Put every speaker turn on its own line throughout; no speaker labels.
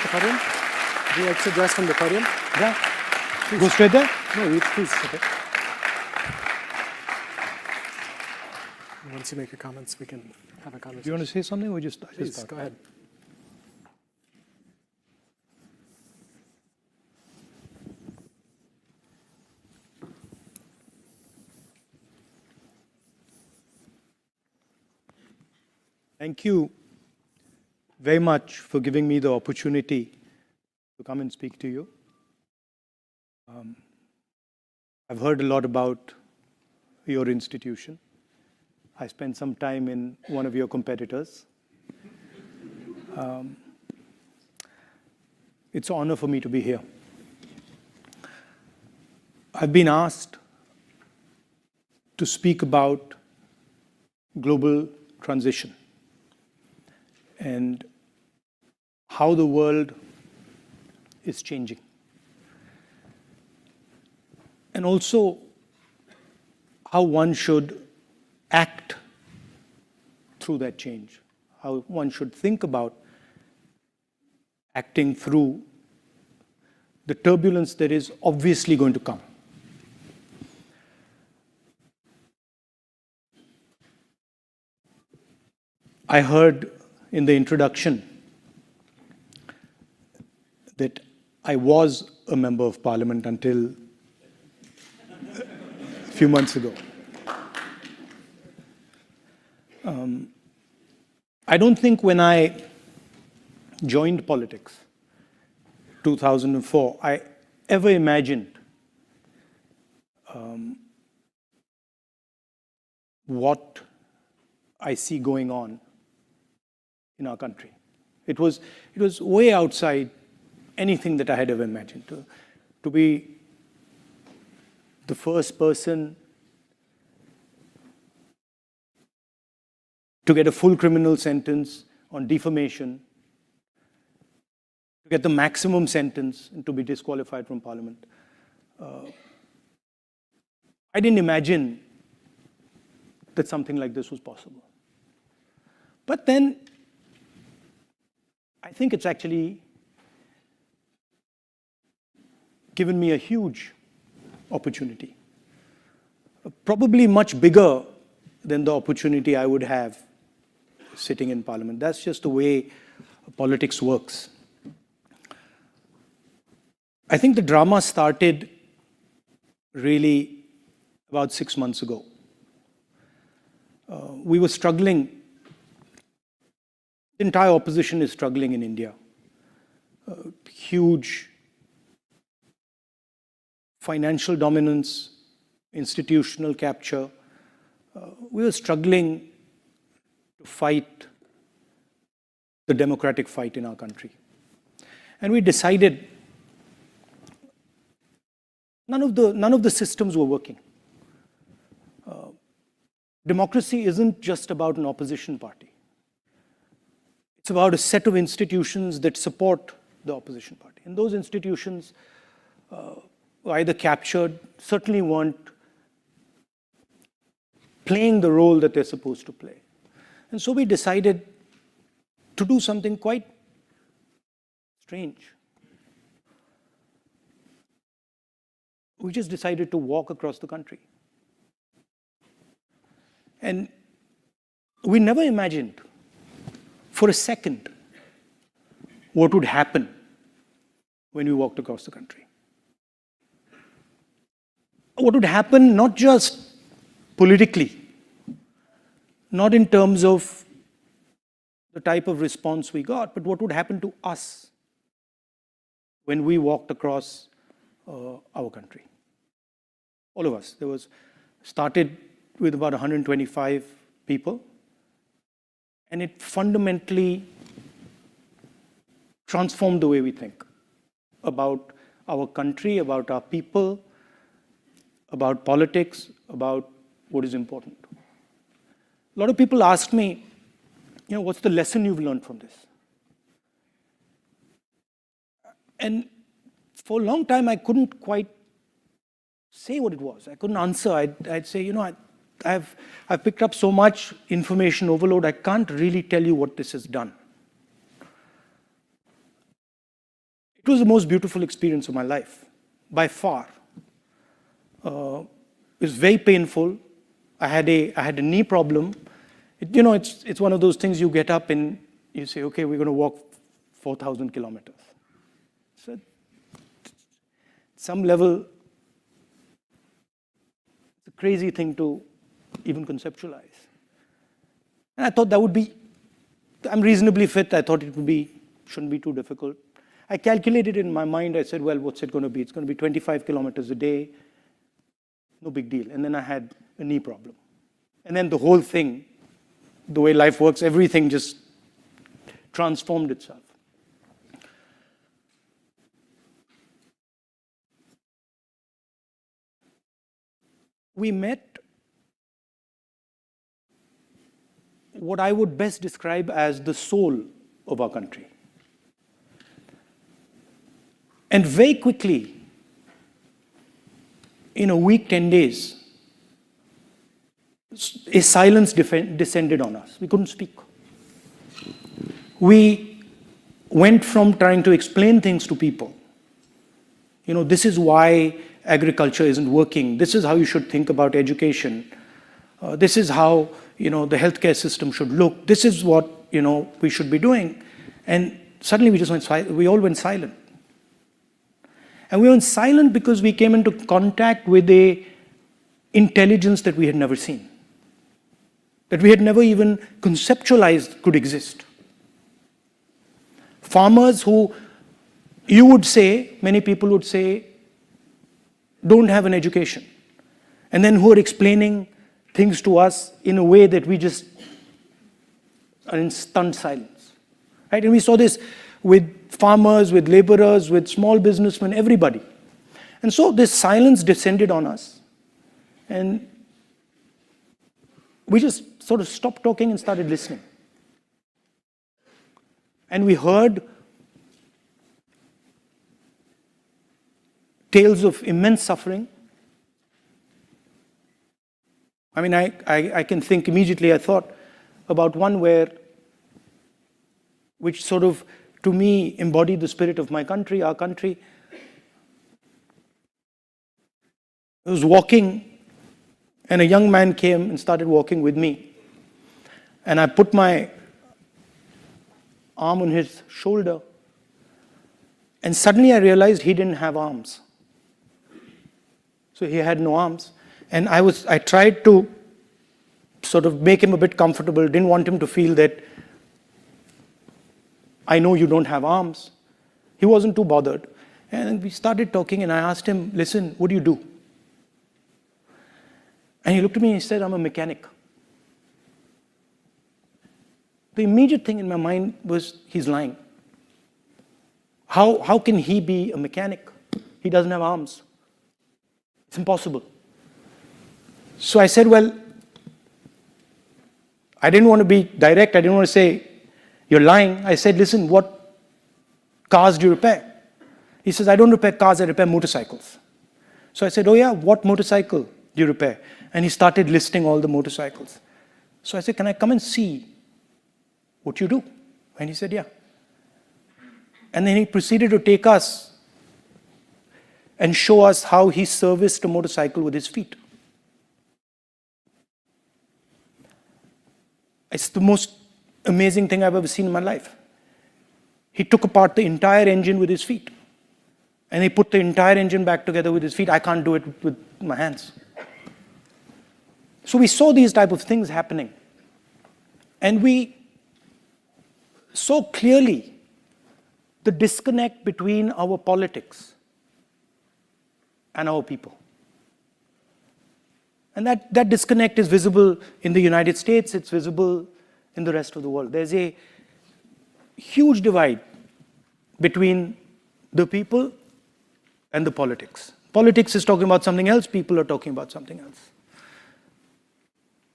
the podium? Would you like to address from the podium?
Yeah. Please. Go straight there?
No, please. Okay. Once you make your comments, we can have a conversation.
Do you want to say something or just
Please, go ahead.
Thank you very much for giving me the opportunity to come and speak to you. I've heard a lot about your institution. I spent some time in one of your competitors. It's an honor for me to be here. I've been asked to speak about global transition and how the world is changing. And also how one should act through that change, how one should think about acting through the turbulence that is obviously going to come. I heard in the introduction that I was a member of parliament until a few months ago. I don't think when I joined politics, 2004, I ever imagined what I see going on in our country. It was way outside anything that I had ever imagined. To be the first person to get a full criminal sentence on defamation, to get the maximum sentence and to be disqualified from parliament. I didn't imagine that something like this was possible. But then I think it's actually given me a huge opportunity, probably much bigger than the opportunity I would have sitting in parliament. That's just the way politics works. I think the drama started really about 6 months ago. We were struggling. The entire opposition is struggling in India. Huge financial dominance, institutional capture. We were struggling to fight the democratic fight in our country. And we decided none of the systems were working. Democracy isn't just about an opposition party. It's about a set of institutions that support the opposition party. And those institutions were either captured, certainly weren't playing the role that they're supposed to play. And so we decided to do something quite strange. We just decided to walk across the country. And we never imagined for a second what would happen when we walked across the country. What would happen not just politically, not in terms of the type of response we got, but what would happen to us when we walked across our country. All of us. There was started with about 125 people, and it fundamentally transformed the way we think about our country, about our people, about politics, about what is important. A lot of people ask me, what's the lesson you've learned from this? And for a long time, I couldn't quite say what it was. I couldn't answer. I'd say, I've picked up so much information overload, I can't really tell you what this has done. It was the most beautiful experience of my life, by far. It was very painful. I had a knee problem. It's one of those things you get up and you say, okay, we're going to walk 4,000 kilometers. So, at some level, it's a crazy thing to even conceptualize. And I thought I'm reasonably fit. I thought shouldn't be too difficult. I calculated in my mind, I said, well, what's it going to be? It's going to be 25 kilometers a day. No big deal. And then I had a knee problem. And then the whole thing, the way life works, everything just transformed itself. We met what I would best describe as the soul of our country. And very quickly, in a week, 10 days, a silence descended on us. We couldn't speak. We went from trying to explain things to people. This is why agriculture isn't working. This is how you should think about education. This is how, the healthcare system should look. This is what, we should be doing. And suddenly we all went silent. And we went silent because we came into contact with an intelligence that we had never seen, that we had never even conceptualized could exist. Farmers who many people would say, don't have an education, and then who are explaining things to us in a way that we just are in stunned silence. Right? And we saw this with farmers, with laborers, with small businessmen, everybody. And so this silence descended on us. And we just sort of stopped talking and started listening. And we heard tales of immense suffering. I mean, I can think immediately, I thought about one which sort of, to me, embodied the spirit of my country, our country. I was walking, and a young man came and started walking with me. And I put my arm on his shoulder, and suddenly I realized he didn't have arms. So he had no arms. And I tried to sort of make him a bit comfortable, didn't want him to feel that I know you don't have arms. He wasn't too bothered. And we started talking, and I asked him, listen, what do you do? And he looked at me and he said, I'm a mechanic. The immediate thing in my mind was, he's lying. How can he be a mechanic? He doesn't have arms. It's impossible. So I said, well, I didn't want to be direct. I didn't want to say, you're lying. I said, listen, what cars do you repair? He says, I don't repair cars, I repair motorcycles. So I said, oh yeah, what motorcycle do you repair? And he started listing all the motorcycles. So I said, can I come and see what you do? And he said, yeah. And then he proceeded to take us and show us how he serviced a motorcycle with his feet. It's the most amazing thing I've ever seen in my life. He took apart the entire engine with his feet. And he put the entire engine back together with his feet. I can't do it with my hands. So we saw these type of things happening. And we saw clearly the disconnect between our politics and our people. And that disconnect is visible in the United States, it's visible in the rest of the world. There's a huge divide between the people and the politics. Politics is talking about something else, people are talking about something else.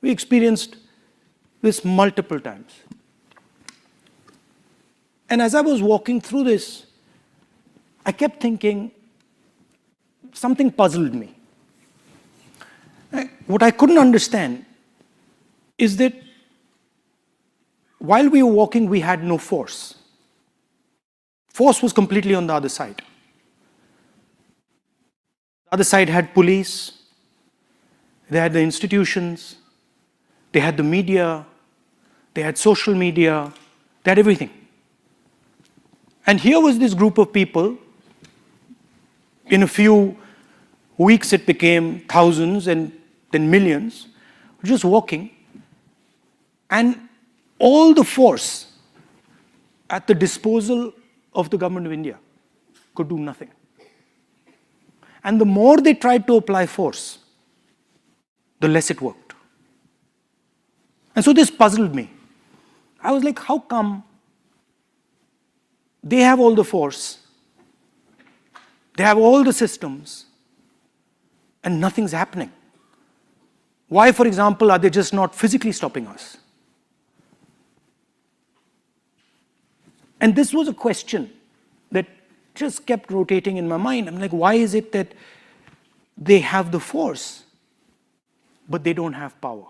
We experienced this multiple times. And as I was walking through this, I kept thinking, something puzzled me. What I couldn't understand is that while we were walking, we had no force. Force was completely on the other side. The other side had police, they had the institutions, they had the media, they had social media, they had everything. And here was this group of people. In a few weeks it became thousands and then millions, just walking, and all the force at the disposal of the government of India could do nothing. And the more they tried to apply force, the less it worked. And so this puzzled me. I was like, how come they have all the force, they have all the systems, and nothing's happening? Why, for example, are they just not physically stopping us? And this was a question that just kept rotating in my mind. I'm like, why is it that they have the force, but they don't have power?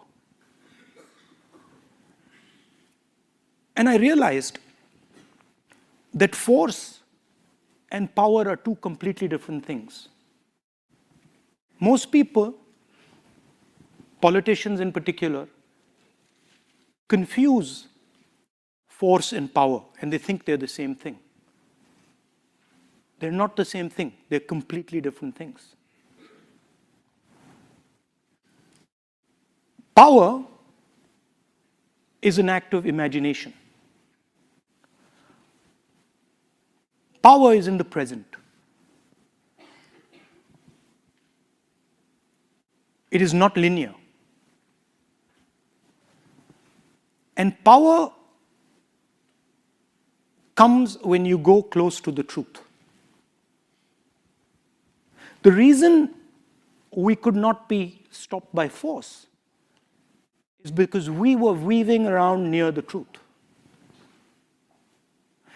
And I realized that force and power are two completely different things. Most people, politicians in particular, confuse force and power, and they think they're the same thing. They're not the same thing. They're completely different things. Power is an act of imagination. Power is in the present. It is not linear. And power comes when you go close to the truth. The reason we could not be stopped by force is because we were weaving around near the truth.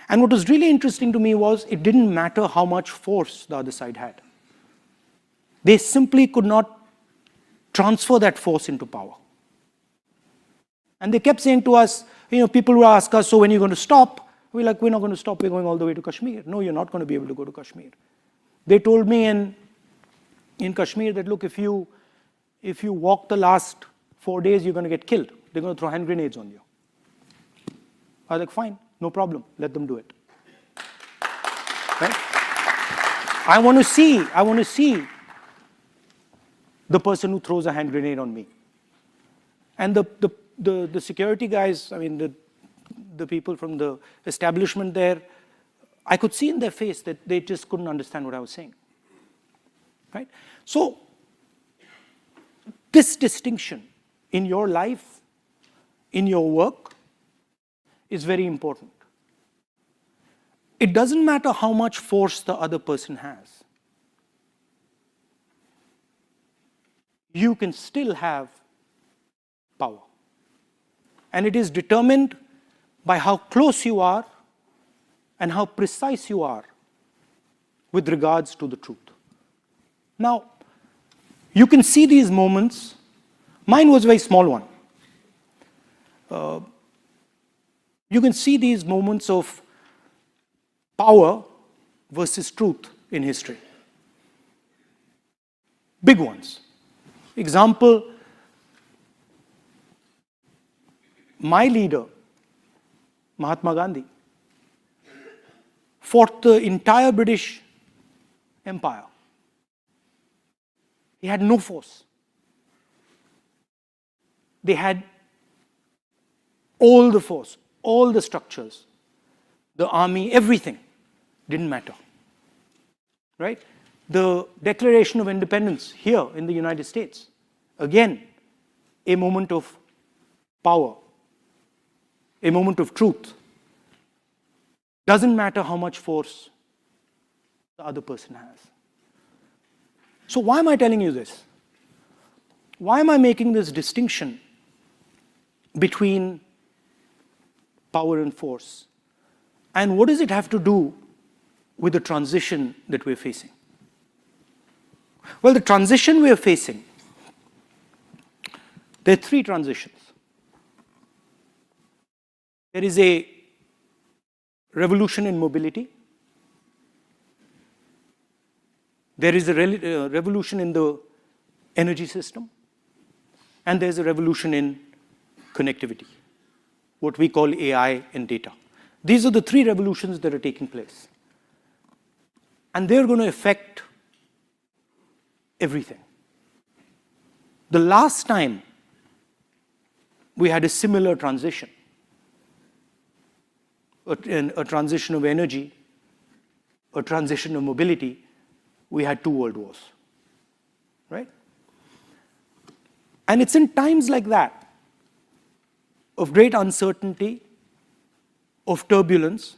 And what was really interesting to me was it didn't matter how much force the other side had. They simply could not transfer that force into power. And they kept saying to us, people would ask us, so when are you going to stop? We're like, we're not going to stop, we're going all the way to Kashmir. No, you're not going to be able to go to Kashmir. They told me in Kashmir that, look, if you walk the last 4 days, you're going to get killed. They're going to throw hand grenades on you. I was like, fine, no problem, let them do it. Right? I want to see the person who throws a hand grenade on me. And the security guys, the people from the establishment there, I could see in their face that they just couldn't understand what I was saying. Right? So, this distinction in your life, in your work, is very important. It doesn't matter how much force the other person has. You can still have power. And it is determined by how close you are and how precise you are with regards to the truth. Now, you can see these moments. Mine was a very small one. You can see these moments of power versus truth in history. Big ones. Example, my leader, Mahatma Gandhi, fought the entire British Empire. He had no force. They had all the force, all the structures, the army, everything. Didn't matter. Right? The Declaration of Independence here in the United States, again, a moment of power, a moment of truth. Doesn't matter how much force the other person has. So why am I telling you this? Why am I making this distinction between power and force? And what does it have to do with the transition that we're facing? Well, the transition we're facing, there are three transitions. There is a revolution in mobility, There is a revolution in the energy system, and there's a revolution in connectivity, what we call AI and data. These are the three revolutions that are taking place. And they're going to affect everything. The last time we had a similar transition, a transition of energy, a transition of mobility, we had 2 world wars, right? And it's in times like that, of great uncertainty, of turbulence,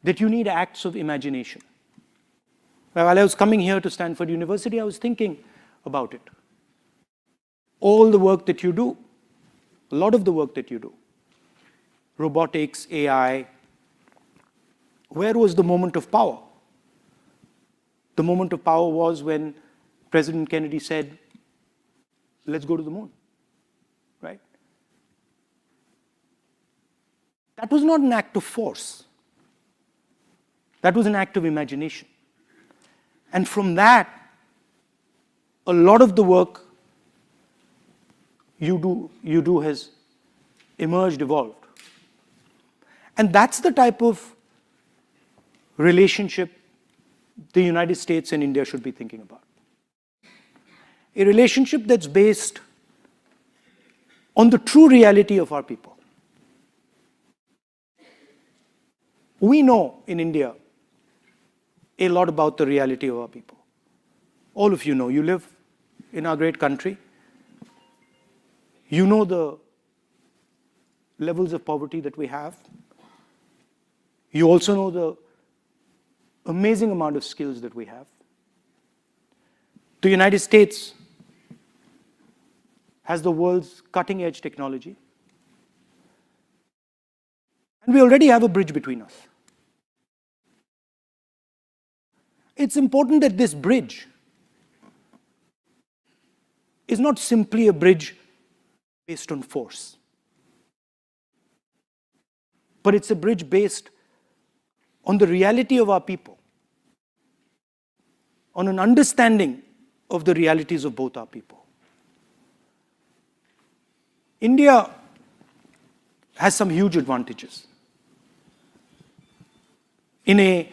that you need acts of imagination. While I was coming here to Stanford University, I was thinking about it. All the work that you do, a lot of the work that you do, robotics, AI, where was the moment of power? The moment of power was when President Kennedy said, let's go to the moon, right? That was not an act of force. That was an act of imagination. And from that, a lot of the work you do has emerged, evolved. And that's the type of relationship the United States and India should be thinking about. A relationship that's based on the true reality of our people. We know in India a lot about the reality of our people. All of you know. You live in our great country. You know the levels of poverty that we have. You also know the amazing amount of skills that we have. The United States has the world's cutting-edge technology. And we already have a bridge between us. It's important that this bridge is not simply a bridge based on force, but it's a bridge based on the reality of our people, on an understanding of the realities of both our people. India has some huge advantages. In a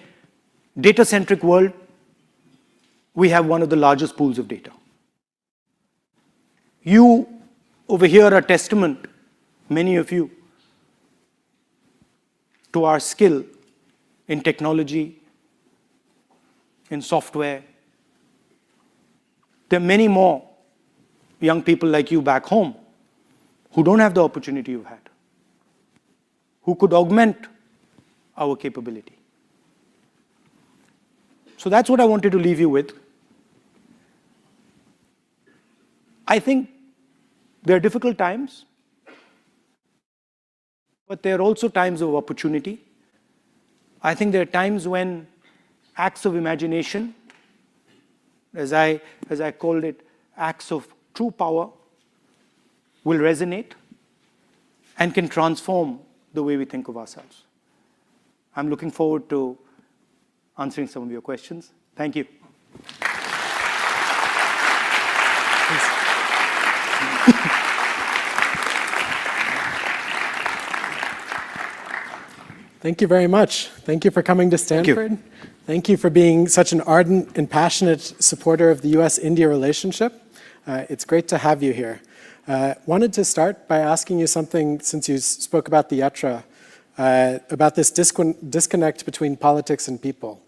data-centric world, we have one of the largest pools of data. You over here are testament, many of you, to our skill in technology, in software. There are many more young people like you back home who don't have the opportunity you've had, who could augment our capability. So that's what I wanted to leave you with. I think there are difficult times, but there are also times of opportunity. I think there are times when acts of imagination, as I called it, acts of true power, will resonate and can transform the way we think of ourselves. I'm looking forward to answering some of your questions. Thank you.
Thank you very much. Thank you for coming to Stanford. Thank you for being such an ardent and passionate supporter of the US-India relationship. It's great to have you here. Wanted to start by asking you something, since you spoke about the yatra, about this disconnect between politics and people.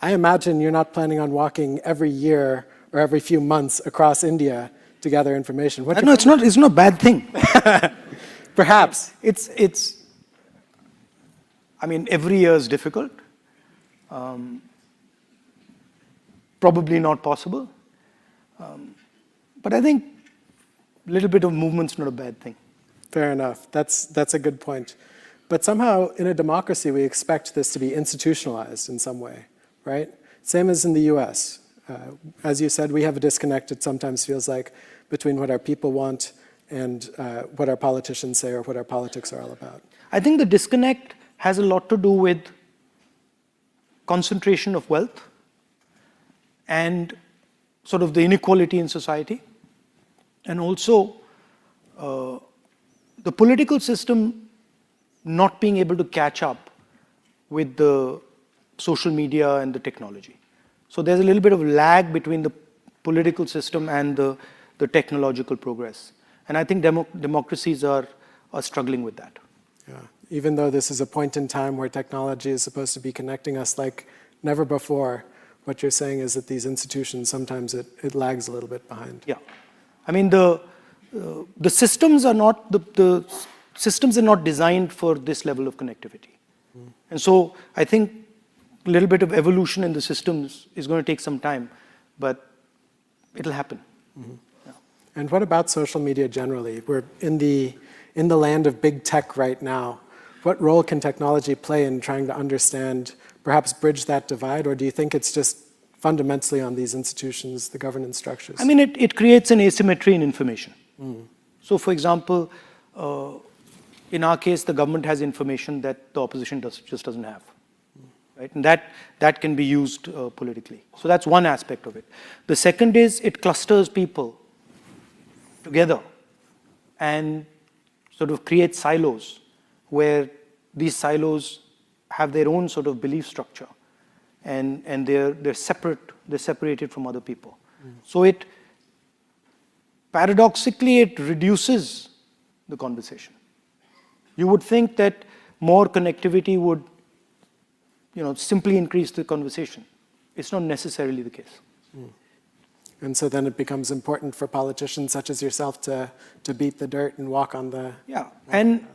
I imagine you're not planning on walking every year or every few months across India to gather information.
No, it's not a bad thing.
Perhaps.
I mean, every year is difficult. Probably not possible. But I think a little bit of movement's not a bad thing.
Fair enough. That's a good point. But somehow, in a democracy, we expect this to be institutionalized in some way, right? Same as in the US. As you said, we have a disconnect, it sometimes feels like, between what our people want and what our politicians say or what our politics are all about.
I think the disconnect has a lot to do with concentration of wealth and sort of the inequality in society, and also the political system not being able to catch up with the social media and the technology. So there's a little bit of lag between the political system and the technological progress. And I think democracies are struggling with that.
Yeah. Even though this is a point in time where technology is supposed to be connecting us like never before, what you're saying is that these institutions, sometimes it lags a little bit behind.
Yeah. I mean, the systems are not, the systems are not designed for this level of connectivity. And so I think a little bit of evolution in the systems is going to take some time, but it'll happen. Yeah.
And what about social media generally? We're in the land of big tech right now. What role can technology play in trying to understand, perhaps bridge that divide, or do you think it's just fundamentally on these institutions, the governance structures?
I mean, it creates an asymmetry in information. So for example, in our case, the government has information that the opposition just doesn't have. Right? And that can be used politically. So that's one aspect of it. The second is it clusters people together and sort of creates silos where these silos have their own sort of belief structure and they're separated from other people. So paradoxically it reduces the conversation. You would think that more connectivity would simply increase the conversation. It's not necessarily the case.
And so then it becomes important for politicians such as yourself to beat the dirt and walk on the...
Yeah, and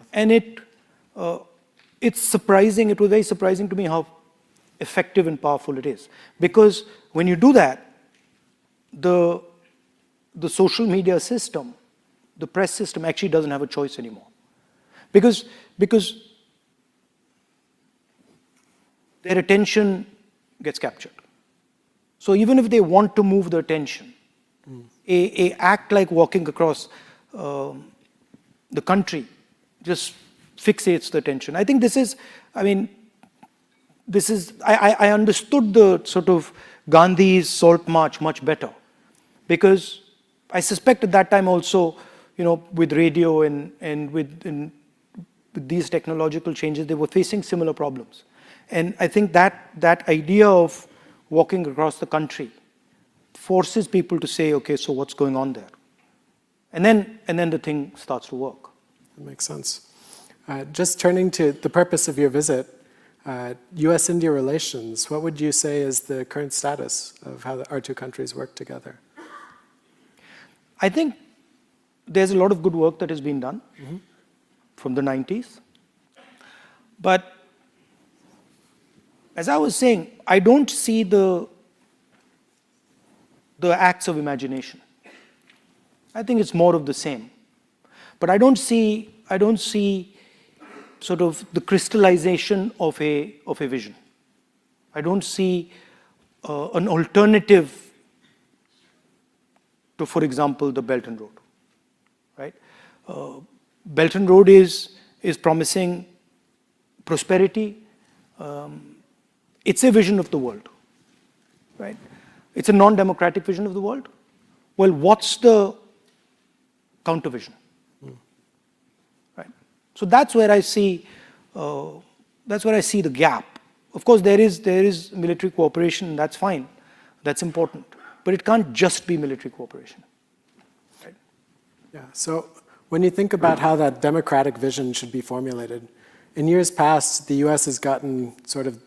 it's surprising, it was very surprising to me how effective and powerful it is. Because when you do that, the social media system, the press system actually doesn't have a choice anymore. Because their attention gets captured. So even if they want to move the attention, a act like walking across the country just fixates the attention. I think I understood the sort of Gandhi's Salt March much better, because I suspect at that time also, with radio and with these technological changes, they were facing similar problems. And I think that idea of walking across the country forces people to say, okay, so what's going on there? And then the thing starts to work.
That makes sense. Just turning to the purpose of your visit, US-India relations, what would you say is the current status of how our two countries work together?
I think there's a lot of good work that has been done from the 90s. But as I was saying, I don't see the acts of imagination. I think it's more of the same. But I don't see sort of the crystallization of a vision. I don't see an alternative to, for example, the Belt and Road. Right? Belt and Road is promising prosperity. It's a vision of the world, right? It's a non-democratic vision of the world. Well, what's the counter vision? Right? So that's where I see the gap. Of course, there is military cooperation. That's fine. That's important. But it can't just be military cooperation. Right?
Yeah. So when you think about how that democratic vision should be formulated, in years past, the US has gotten sort of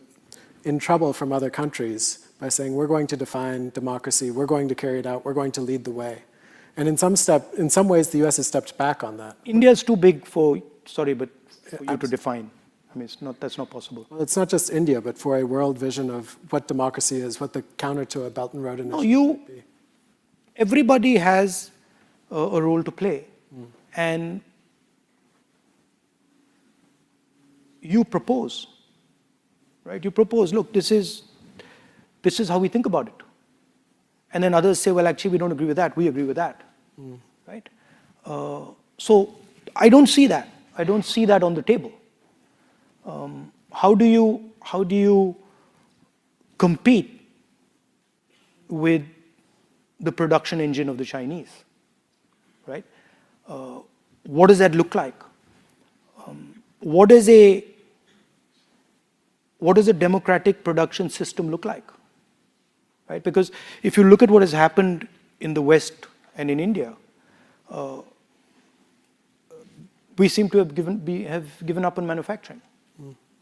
in trouble from other countries by saying, we're going to define democracy, we're going to carry it out, we're going to lead the way. And in some ways, the US has stepped back on that.
India is too big for you to define. I mean, that's not possible.
Well, it's not just India, but for a world vision of what democracy is, what the counter to a Belt and Road initiative would be.
Everybody has a role to play. And you propose, right? You propose, look, this is how we think about it. And then others say, well, actually, we don't agree with that. We agree with that, right? So I don't see that. I don't see that on the table. How do you compete with the production engine of the Chinese, right? What does that look like? What does a democratic production system look like, right? Because if you look at what has happened in the West and in India, we seem to have given up on manufacturing,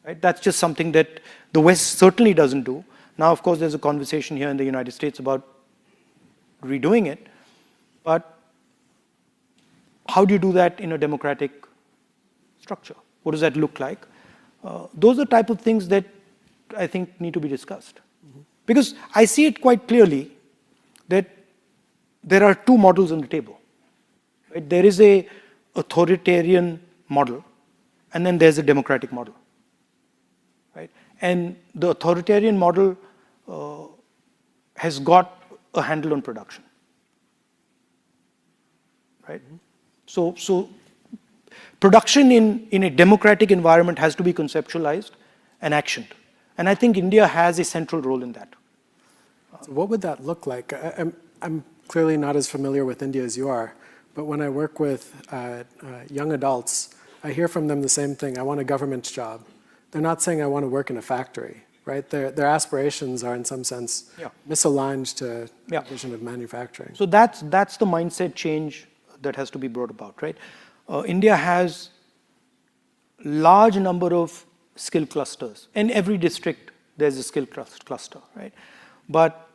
right? That's just something that the West certainly doesn't do. Now, of course, there's a conversation here in the United States about redoing it, but how do you do that in a democratic structure? What does that look like? Those are the type of things that I think need to be discussed. Because I see it quite clearly that there are two models on the table. Right? There is a authoritarian model, and then there's a democratic model. Right? And the authoritarian model has got a handle on production. Right? So production in a democratic environment has to be conceptualized and actioned. And I think India has a central role in that.
So what would that look like? I'm clearly not as familiar with India as you are, but when I work with young adults, I hear from them the same thing. I want a government job. They're not saying I want to work in a factory, right? Their aspirations are in some sense misaligned to the vision of manufacturing.
So that's the mindset change that has to be brought about, right? India has large number of skill clusters. In every district, there's a skill cluster, right? But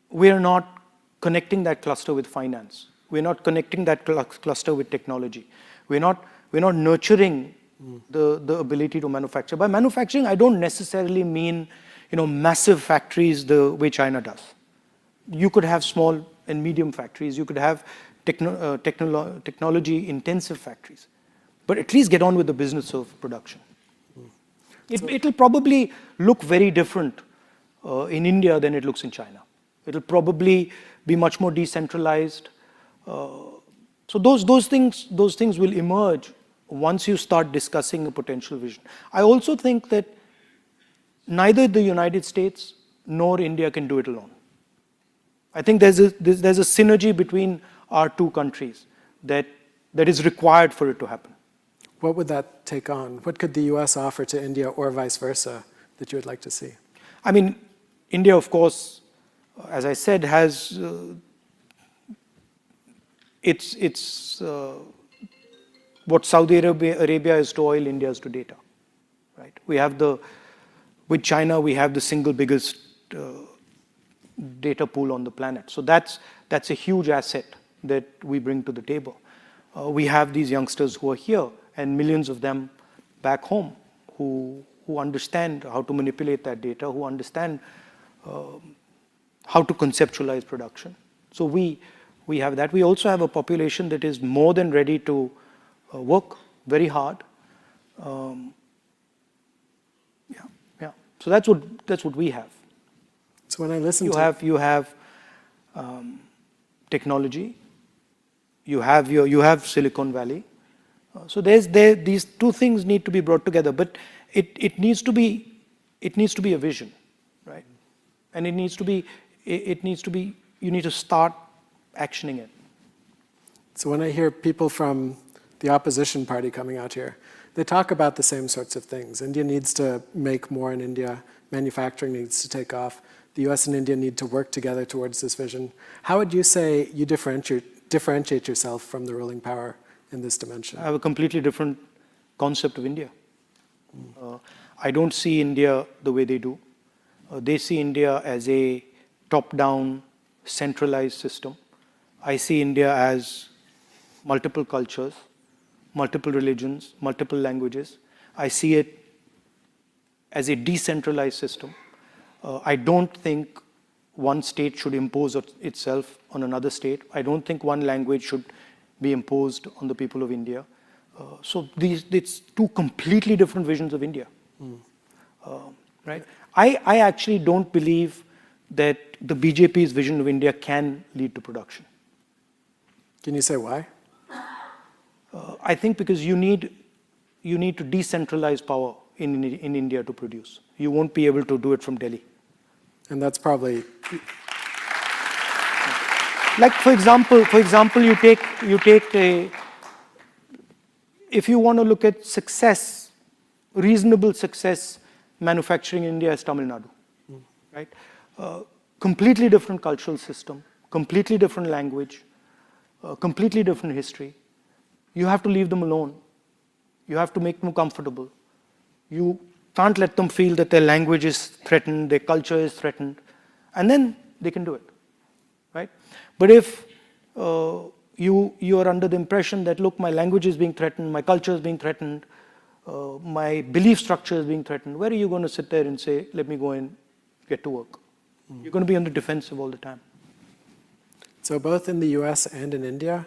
we are not connecting that cluster with finance. We're not connecting that cluster with technology. We're not nurturing the ability to manufacture. By manufacturing, I don't necessarily mean massive factories the way China does. You could have small and medium factories. You could have technology-intensive factories. But at least get on with the business of production. It'll probably look very different in India than it looks in China. It'll probably be much more decentralized. So those things will emerge once you start discussing a potential vision. I also think that neither the United States nor India can do it alone. I think there's a synergy between our two countries that is required for it to happen.
What would that take on? What could the US offer to India or vice versa that you would like to see?
I mean, India, of course, as I said, has what Saudi Arabia is to oil, India is to data. Right? With China, we have the single biggest data pool on the planet. So that's a huge asset that we bring to the table. We have these youngsters who are here, and millions of them back home who understand how to manipulate that data, who understand how to conceptualize production. So we have that. We also have a population that is more than ready to work very hard. So that's what we have.
So when I listen
you have technology. You have Silicon Valley. So these two things need to be brought together, but it needs to be a vision, right? And you need to start actioning it.
So when I hear people from the opposition party coming out here, they talk about the same sorts of things. India needs to make more in India. Manufacturing needs to take off. The US and India need to work together towards this vision. How would you say you differentiate yourself from the ruling power in this dimension?
I have a completely different concept of India. I don't see India the way they do. They see India as a top-down, centralized system. I see India as multiple cultures, multiple religions, multiple languages. I see it as a decentralized system. I don't think one state should impose itself on another state. I don't think one language should be imposed on the people of India. So it's two completely different visions of India. Right? I actually don't believe that the BJP's vision of India can lead to production.
Can you say why?
I think because you need to decentralize power in India to produce. You won't be able to do it from Delhi.
And that's probably
Like for example, you take if you want to look at success, reasonable success, manufacturing in India is Tamil Nadu, right? Completely different cultural system, completely different language, completely different history. You have to leave them alone. You have to make them comfortable. You can't let them feel that their language is threatened, their culture is threatened, and then they can do it, right? But if you are under the impression that, look, my language is being threatened, my culture is being threatened, my belief structure is being threatened, where are you going to sit there and say, let me go and get to work? You're going to be on the defensive all the time.
So both in the US and in India,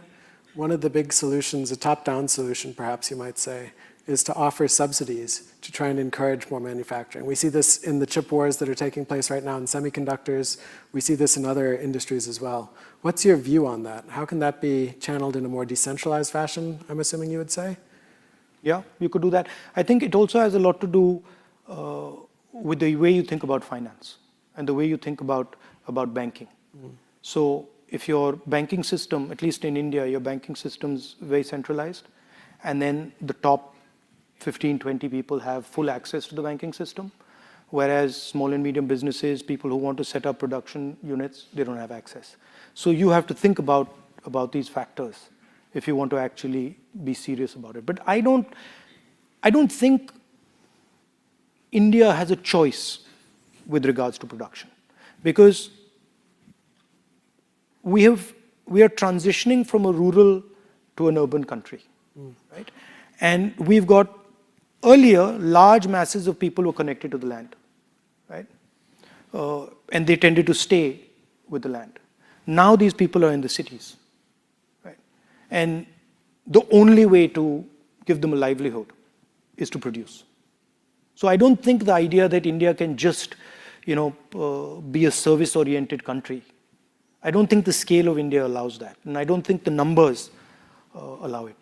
one of the big solutions, a top-down solution perhaps you might say, is to offer subsidies to try and encourage more manufacturing. We see this in the chip wars that are taking place right now in semiconductors. We see this in other industries as well. What's your view on that? How can that be channeled in a more decentralized fashion, I'm assuming you would say?
Yeah, you could do that. I think it also has a lot to do with the way you think about finance and the way you think about banking. So if your banking system, at least in India, your banking system's very centralized, and then the top 15, 20 people have full access to the banking system, whereas small and medium businesses, people who want to set up production units, they don't have access. So you have to think about these factors if you want to actually be serious about it. But I don't think India has a choice with regards to production, because we are transitioning from a rural to an urban country, right? And we've got earlier large masses of people who are connected to the land, right? And they tended to stay with the land. Now these people are in the cities, right? And the only way to give them a livelihood is to produce. So I don't think the idea that India can just, be a service-oriented country. I don't think the scale of India allows that, and I don't think the numbers allow it.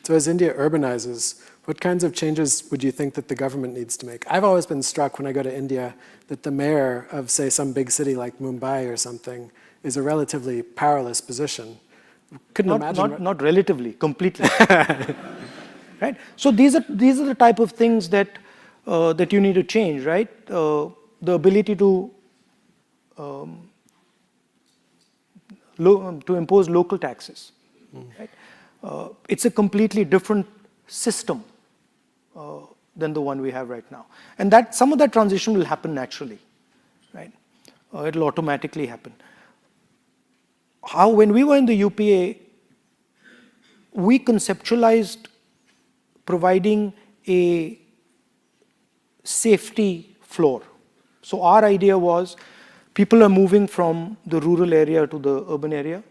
So as India urbanizes, what kinds of changes would you think that the government needs to make? I've always been struck when I go to India that the mayor of, say, some big city like Mumbai or something is a relatively powerless position. Couldn't imagine.
Not relatively, completely. Right? So these are the type of things that you need to change, right? The ability to impose local taxes. Right? It's a completely different system than the one we have right now. And that some of that transition will happen naturally, right? It'll automatically happen. When we were in the UPA, we conceptualized providing a safety floor. So our idea was people are moving from the rural area to the urban area.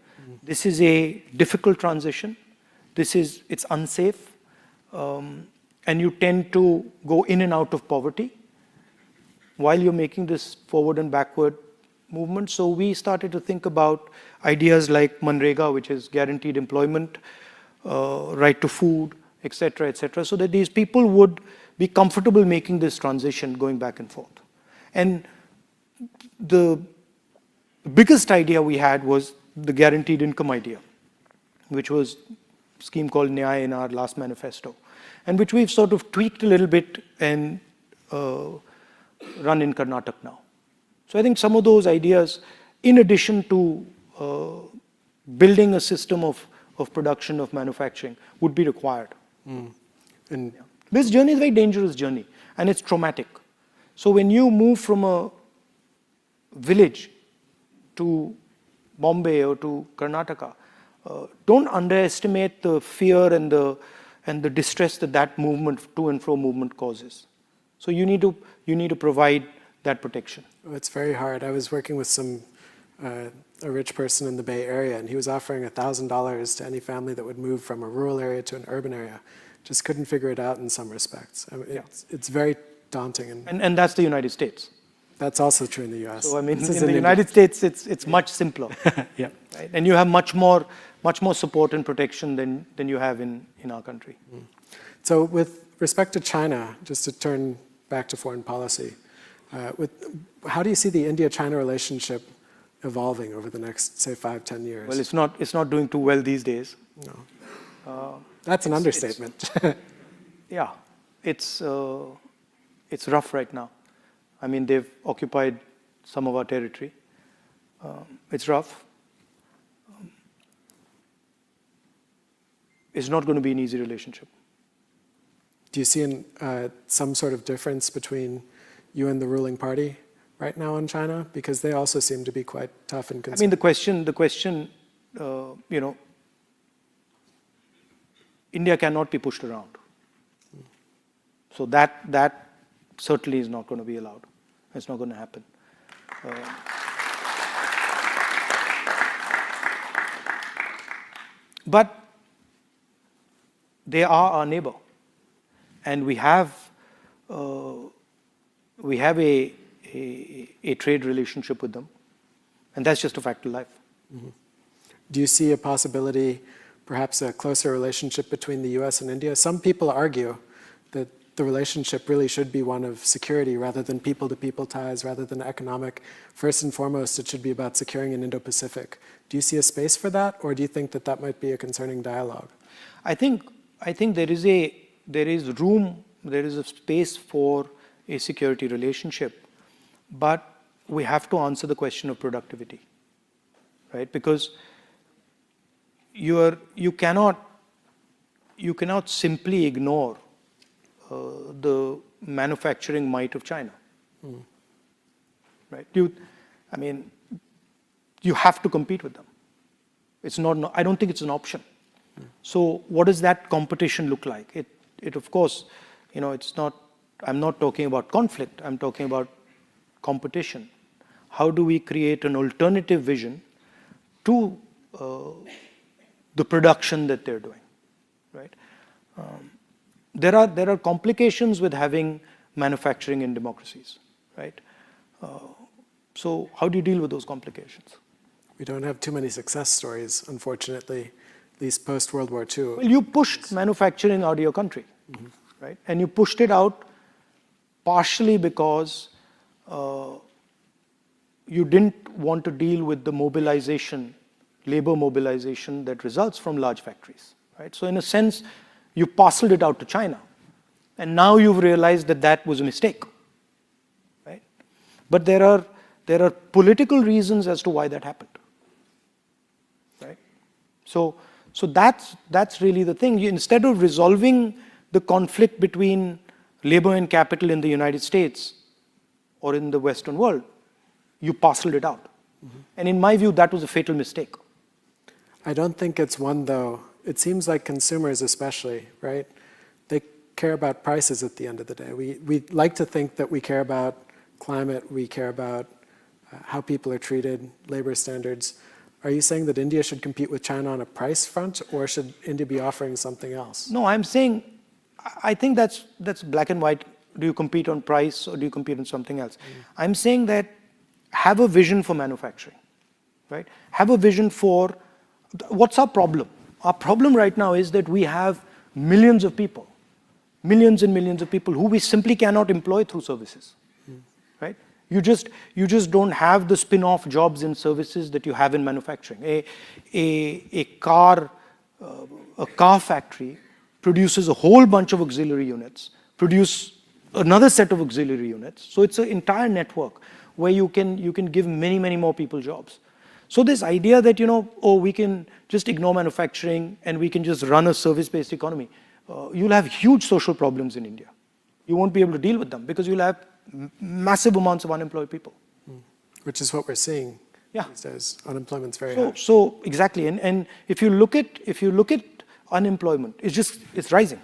This is a difficult transition. It's unsafe. And you tend to go in and out of poverty while you're making this forward and backward movement. So we started to think about ideas like Manrega, which is guaranteed employment, right to food, etc., so that these people would be comfortable making this transition going back and forth. And the biggest idea we had was the guaranteed income idea, which was a scheme called Nyaya in our last manifesto, and which we've sort of tweaked a little bit and run in Karnataka now. So I think some of those ideas, in addition to building a system of production, of manufacturing, would be required. And this journey is a very dangerous journey, and it's traumatic. So when you move from a village to Bombay or to Karnataka, don't underestimate the fear and the distress that movement, to and fro movement, causes. So you need to provide that protection.
It's very hard. I was working with a rich person in the Bay Area, and he was offering $1,000 to any family that would move from a rural area to an urban area. Just couldn't figure it out in some respects. I mean, it's very daunting.
And that's the United States.
That's also true in the US.
So I mean, in the United States, it's much simpler.
Yeah.
Right? And you have much more support and protection than you have in our country.
So with respect to China, just to turn back to foreign policy, how do you see the India-China relationship evolving over the next, say, 5, 10 years?
Well, it's not doing too well these days.
No. That's an understatement.
Yeah, it's rough right now. I mean, they've occupied some of our territory. It's rough. It's not going to be an easy relationship.
Do you see some sort of difference between you and the ruling party right now in China? Because they also seem to be quite tough and concerned.
I mean, the question, you know, India cannot be pushed around. So that certainly is not going to be allowed. It's not going to happen. But they are our neighbor, and we have a trade relationship with them, and that's just a fact of life.
Mm-hmm. Do you see a possibility, perhaps a closer relationship between the US and India? Some people argue that the relationship really should be one of security rather than people-to-people ties, rather than economic. First and foremost, it should be about securing an Indo-Pacific. Do you see a space for that, or do you think that might be a concerning dialogue?
I think there is a space for a security relationship, but we have to answer the question of productivity, right? Because you cannot simply ignore the manufacturing might of China, right? I mean, you have to compete with them. It's not. I don't think it's an option. So, what does that competition look like? It of course, you know, it's not. I'm not talking about conflict. I'm talking about competition. How do we create an alternative vision to the production that they're doing, right? There are complications with having manufacturing in democracies, right? So how do you deal with those complications?
We don't have too many success stories, unfortunately, at least post-World War II.
Well, you pushed manufacturing out of your country, right? And you pushed it out partially because you didn't want to deal with the mobilization, labor mobilization that results from large factories, right? So in a sense, you parceled it out to China. And now you've realized that was a mistake, right? But there are political reasons as to why that happened, right? So that's really the thing. Instead of resolving the conflict between labor and capital in the United States or in the Western world, you parceled it out. And in my view, that was a fatal mistake.
I don't think it's one, though. It seems like consumers especially, right? They care about prices at the end of the day. We like to think that we care about climate, we care about how people are treated, labor standards. Are you saying that India should compete with China on a price front, or should India be offering something else?
No, I'm saying, I think that's black and white. Do you compete on price or do you compete on something else? I'm saying that have a vision for manufacturing, right? Have a vision for, what's our problem? Our problem right now is that we have millions and millions of people who we simply cannot employ through services, right? You just don't have the spin-off jobs in services that you have in manufacturing. A car factory produces a whole bunch of auxiliary units, produce another set of auxiliary units. So it's an entire network where you can give many more people jobs. So this idea that, you know, we can just ignore manufacturing and we can just run a service-based economy, you'll have huge social problems in India. You won't be able to deal with them because you'll have massive amounts of unemployed people.
Which is what we're seeing these days. Unemployment's very high.
So exactly, and if you look at unemployment, it's rising.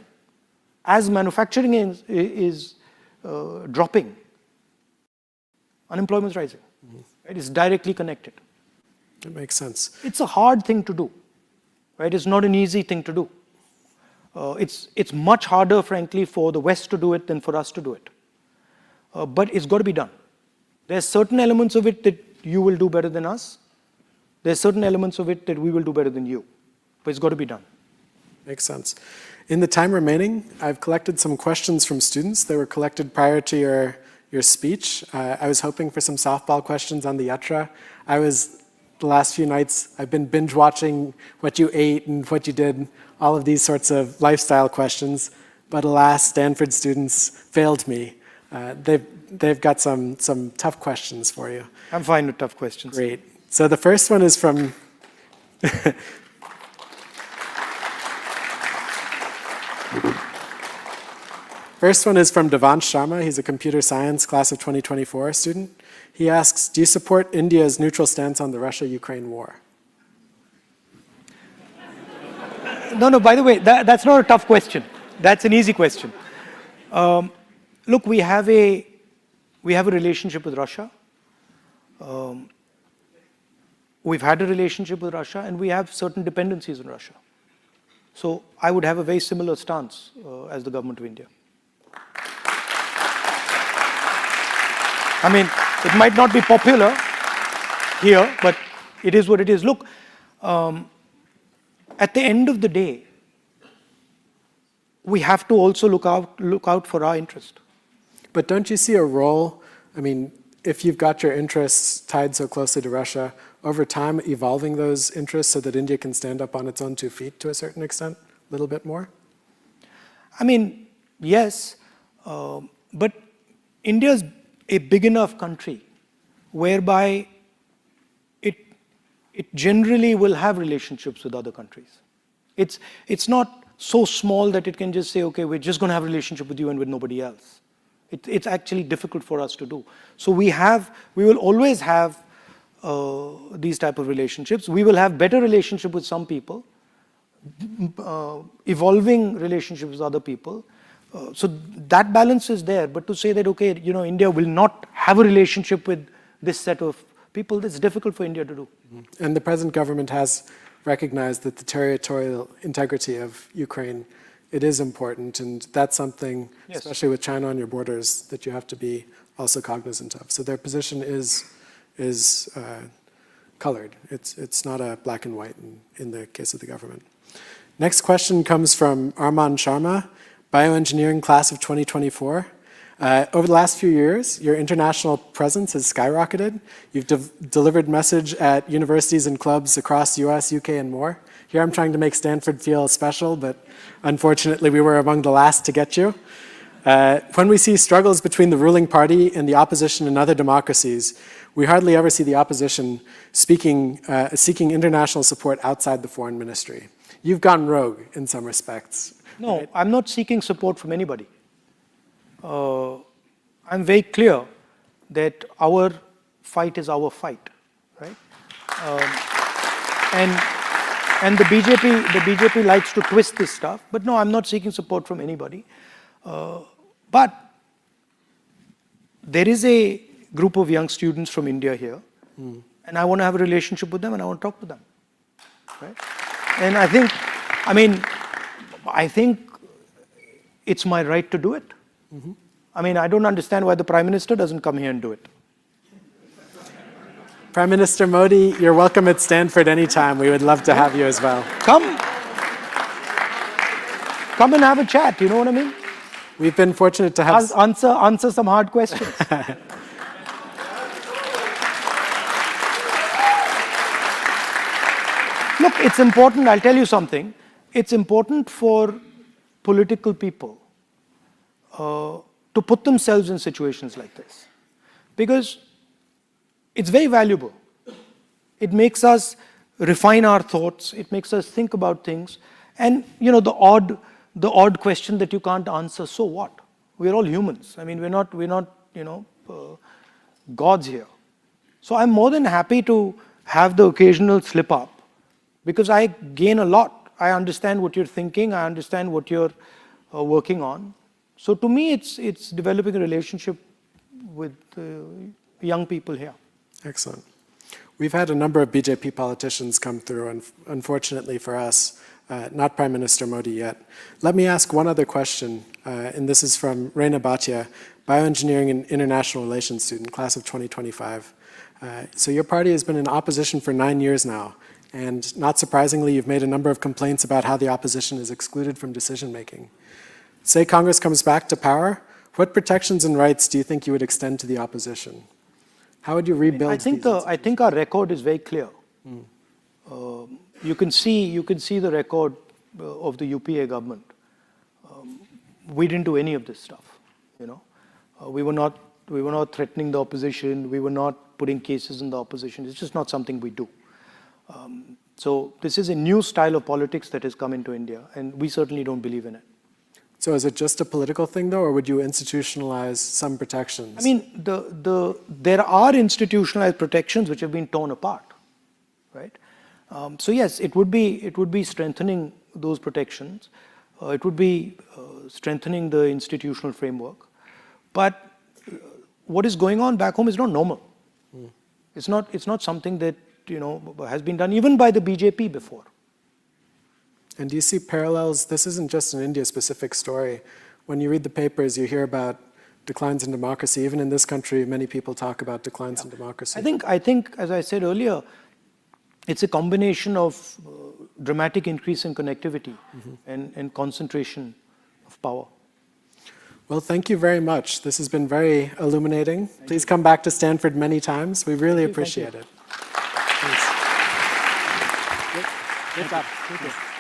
As manufacturing is dropping, unemployment is rising. It is directly connected.
It makes sense.
It's a hard thing to do, right? It's not an easy thing to do. It's much harder, frankly, for the West to do it than for us to do it. But it's got to be done. There's certain elements of it that you will do better than us. There's certain elements of it that we will do better than you. But it's got to be done.
Makes sense. In the time remaining, I've collected some questions from students. They were collected prior to your speech. I was hoping for some softball questions on the yatra. The last few nights, I've been binge watching what you ate and what you did, all of these sorts of lifestyle questions. But alas, Stanford students failed me. They've got some tough questions for you.
I'm fine with tough questions.
Great. So the first one is from Devansh Sharma. He's a computer science class of 2024 student. He asks, do you support India's neutral stance on the Russia-Ukraine war?
No, by the way, that's not a tough question. That's an easy question. Look, we have a relationship with Russia. We've had a relationship with Russia, and we have certain dependencies on Russia. So I would have a very similar stance as the government of India. I mean, it might not be popular here, but it is what it is. Look, at the end of the day, we have to also look out for our interest.
But don't you see a role, I mean, if you've got your interests tied so closely to Russia, over time evolving those interests so that India can stand up on its own 2 feet to a certain extent, a little bit more?
I mean, yes, but India's a big enough country whereby it generally will have relationships with other countries. It's not so small that it can just say, okay, we're just going to have a relationship with you and with nobody else. It's actually difficult for us to do. So we will always have these type of relationships. We will have better relationship with some people, evolving relationships with other people. So that balance is there. But to say that, okay, India will not have a relationship with this set of people, that's difficult for India to do.
And the present government has recognized that the territorial integrity of Ukraine, it is important, and that's something,
yes,
especially with China on your borders, that you have to be also cognizant of. So their position is colored. It's not a black and white in the case of the government. Next question comes from Arman Sharma, bioengineering class of 2024. Over the last few years, your international presence has skyrocketed. You've delivered message at universities and clubs across US, UK, and more. Here I'm trying to make Stanford feel special, but unfortunately we were among the last to get you. When we see struggles between the ruling party and the opposition in other democracies, we hardly ever see the opposition seeking international support outside the foreign ministry. You've gone rogue in some respects.
No,
right?
I'm not seeking support from anybody. I'm very clear that our fight is our fight, right? And the BJP likes to twist this stuff, but no, I'm not seeking support from anybody. But there is a group of young students from India here, and I want to have a relationship with them, and I want to talk to them, right? And I think it's my right to do it. I mean, I don't understand why the Prime Minister doesn't come here and do it.
Prime Minister Modi, you're welcome at Stanford anytime. We would love to have you as well.
Come and have a chat, you know what I mean?
We've been fortunate to have...
Answer some hard questions. Look, it's important, I'll tell you something. It's important for political people to put themselves in situations like this, because it's very valuable. It makes us refine our thoughts. It makes us think about things. And the odd question that you can't answer. So what? We're all humans. I mean, we're not gods here. So I'm more than happy to have the occasional slip up, because I gain a lot. I understand what you're thinking. I understand what you're working on. So to me, it's developing a relationship with young people here.
Excellent. We've had a number of BJP politicians come through, and unfortunately for us, not Prime Minister Modi yet. Let me ask one other question, and this is from Reina Bhatia, bioengineering and international relations student, class of 2025. So your party has been in opposition for 9 years now, and not surprisingly, you've made a number of complaints about how the opposition is excluded from decision-making. Say Congress comes back to power, What protections and rights do you think you would extend to the opposition? How would you rebuild
I think our record is very clear. You can see the record of the UPA government. We didn't do any of this stuff. We were not threatening the opposition. We were not putting cases in the opposition. It's just not something we do. So this is a new style of politics that has come into India, and we certainly don't believe in it.
So is it just a political thing, though, or would you institutionalize some protections?
I mean, there are institutionalized protections which have been torn apart, right? So yes, it would be strengthening those protections. It would be strengthening the institutional framework. But what is going on back home is not normal. It's not something that has been done even by the BJP before.
And do you see parallels? This isn't just an India-specific story. When you read the papers, you hear about declines in democracy. Even in this country, many people talk about declines in democracy.
I think, as I said earlier, it's a combination of dramatic increase in connectivity and concentration of power.
Well, thank you very much. This has been very illuminating. Please come back to Stanford many times. We really appreciate it. Thanks.
Good job. Thank you.